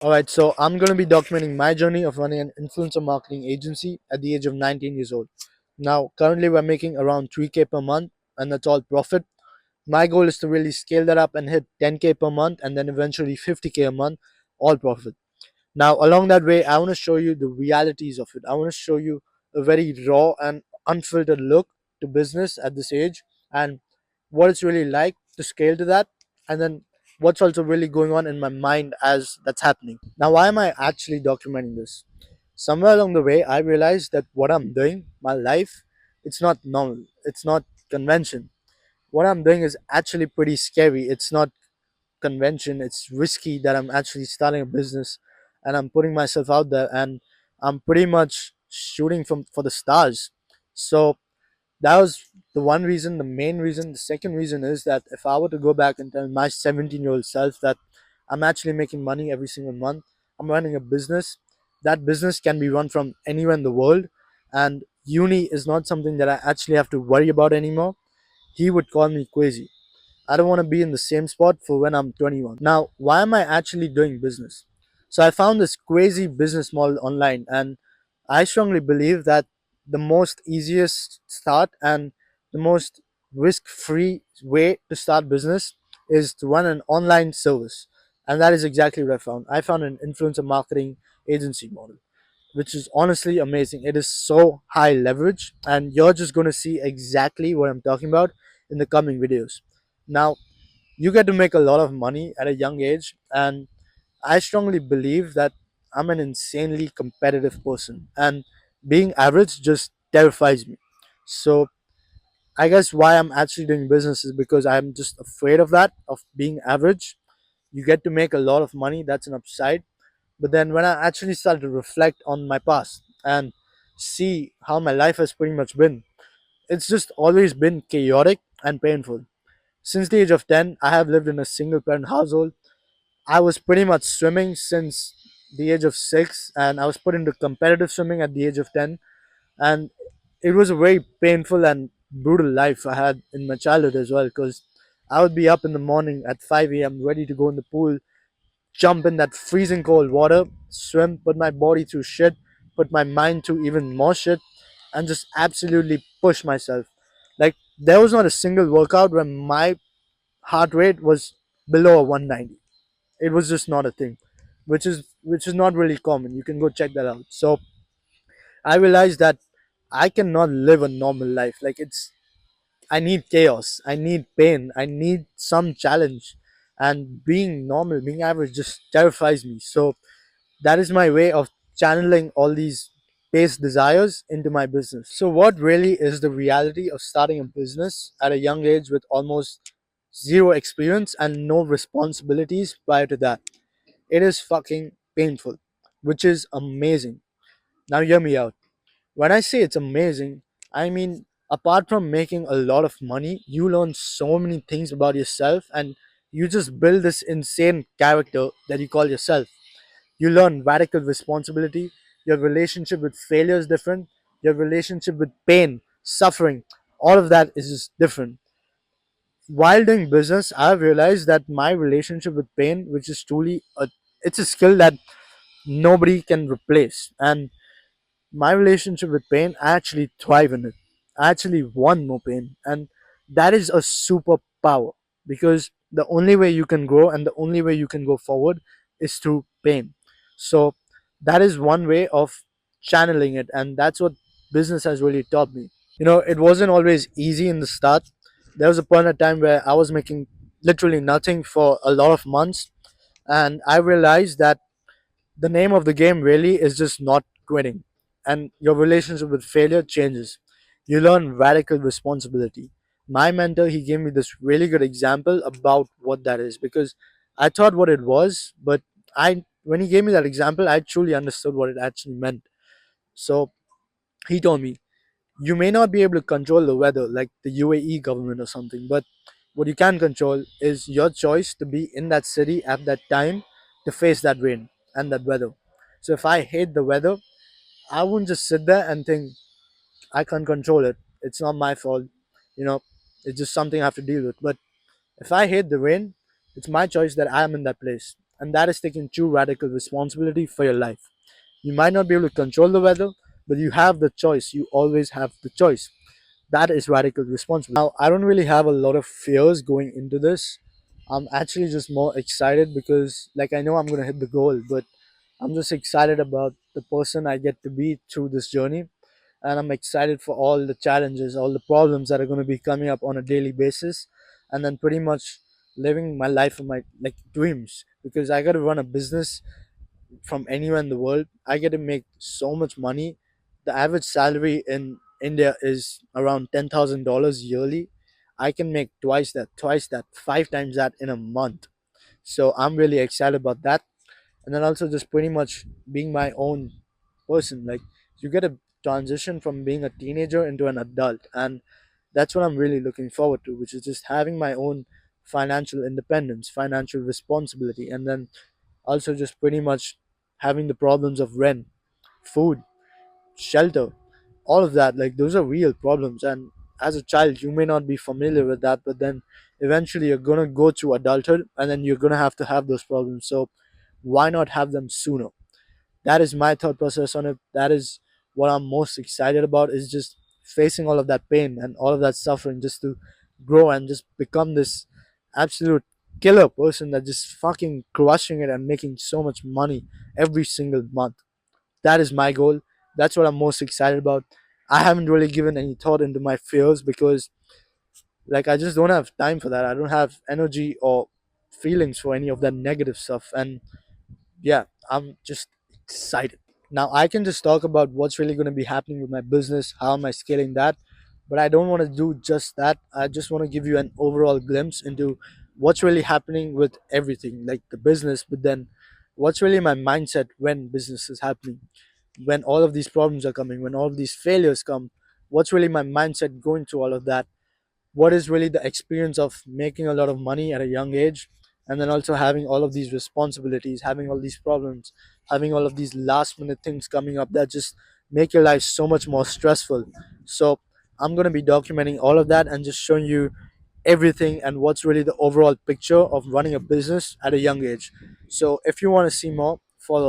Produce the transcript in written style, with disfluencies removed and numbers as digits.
Alright, so I'm going to be documenting my journey of running an influencer marketing agency at the age of 19 years old. Now, currently, we're making around 3K per month, and that's all profit. My goal is to really scale that up and hit 10K per month, and then eventually 50K a month, all profit. Now, along that way, I want to show you the realities of it. I want to show you a very raw and unfiltered look to business at this age and what it's really like to scale to that, and then what's also really going on in my mind as that's happening. Now, why am I actually documenting this? Somewhere along the way, I realized that what I'm doing, my life, it's not normal, it's not convention. What I'm doing is actually pretty scary. It's not convention, it's risky that I'm actually starting a business and I'm putting myself out there and I'm pretty much shooting from for the stars. So that was the one reason, the main reason. The second reason is that if I were to go back and tell my 17-year-old self that I'm actually making money every single month, I'm running a business, that business can be run from anywhere in the world, and uni is not something that I actually have to worry about anymore, he would call me crazy. I don't want to be in the same spot for when I'm 21. Now, why am I actually doing business? So I found this crazy business model online, and I strongly believe that the most easiest start and the most risk-free way to start business is to run an online service. And that is exactly what I found. I found an influencer marketing agency model, which is honestly amazing. It is so high leverage, and you're just going to see exactly what I'm talking about in the coming videos. Now, you get to make a lot of money at a young age, and I strongly believe that I'm an insanely competitive person, and being average just terrifies me. So, I guess why I'm actually doing business is because I'm just afraid of that, of being average. You get to make a lot of money, that's an upside. But then when I actually started to reflect on my past and see how my life has pretty much been, it's just always been chaotic and painful. Since the age of 10, I have lived in a single parent household. I was pretty much swimming since the age of 6, and I was put into competitive swimming at the age of 10. And it was a very painful and brutal life I had in my childhood as well, because I would be up in the morning at 5 a.m., ready to go in the pool, jump in that freezing cold water, swim, put my body through shit, put my mind through even more shit, and just absolutely push myself. Like, there was not a single workout where my heart rate was below 190. It was just not a thing, which is not really common. You can go check that out. So I realized that I cannot live a normal life. Like, I need chaos, I need pain, I need some challenge, and being normal, being average, just terrifies me. So that is my way of channeling all these base desires into my business. So what really is the reality of starting a business at a young age with almost zero experience and no responsibilities prior to that? It is fucking painful, which is amazing. Now, hear me out. When I say it's amazing, I mean, apart from making a lot of money, you learn so many things about yourself, and you just build this insane character that you call yourself. You learn radical responsibility. Your relationship with failure is different. Your relationship with pain, suffering, all of that is just different. While doing business, I've realized that my relationship with pain, which is truly it's a skill that nobody can replace. And my relationship with pain, I actually thrive in it. I actually want more pain, and that is a superpower, because the only way you can grow and the only way you can go forward is through pain. So that is one way of channeling it, and that's what business has really taught me. It wasn't always easy in the start. There was a point of time where I was making literally nothing for a lot of months, and I realized that the name of the game really is just not quitting, and your relationship with failure changes. You learn radical responsibility. My mentor, he gave me this really good example about what that is, because I thought what it was, but I when he gave me that example, I truly understood what it actually meant. So he told me, you may not be able to control the weather like the UAE government or something, but what you can control is your choice to be in that city at that time to face that rain and that weather. So if I hate the weather, I wouldn't just sit there and think I can't control it. It's not my fault. You know, it's just something I have to deal with. But if I hate the rain, it's my choice that I am in that place. and that is taking true radical responsibility for your life. You might not be able to control the weather, but you have the choice. You always have the choice. That is radical responsibility. Now, I don't really have a lot of fears going into this. I'm actually just more excited because, like, I know I'm going to hit the goal, but I'm just excited about the person I get to be through this journey. And I'm excited for all the challenges, all the problems that are going to be coming up on a daily basis. And then pretty much living my life of my like dreams, because I got to run a business from anywhere in the world. I get to make so much money. The average salary in India is around $10,000 yearly. I can make twice that, five times that in a month. So I'm really excited about that. And then also just pretty much being my own person. Like, you get a transition from being a teenager into an adult, and that's what I'm really looking forward to, which is just having my own financial independence, financial responsibility, and then also just pretty much having the problems of rent, food, shelter, all of that. Like, those are real problems, and as a child you may not be familiar with that, but then eventually you're gonna go through adulthood and then you're gonna have those problems. So why not have them sooner? That is my thought process on it. That is what I'm most excited about, is just facing all of that pain and all of that suffering just to grow and just become this absolute killer person that just fucking crushing it and making so much money every single month. That is my goal. That's what I'm most excited about. I haven't really given any thought into my fears because, like, I just don't have time for that. I don't have energy or feelings for any of that negative stuff. And yeah, I'm just excited. Now I can just talk about what's really going to be happening with my business, how am I scaling that, but I don't want to do just that. I just want to give you an overall glimpse into what's really happening with everything, like the business, but then what's really my mindset when business is happening, when all of these problems are coming, when all of these failures come. What's really my mindset going through all of that? What is really the experience of making a lot of money at a young age, and then also having all of these responsibilities, having all these problems, having all of these last minute things coming up that just make your life so much more stressful. So I'm going to be documenting all of that and just showing you everything and what's really the overall picture of running a business at a young age. So if you want to see more, follow along.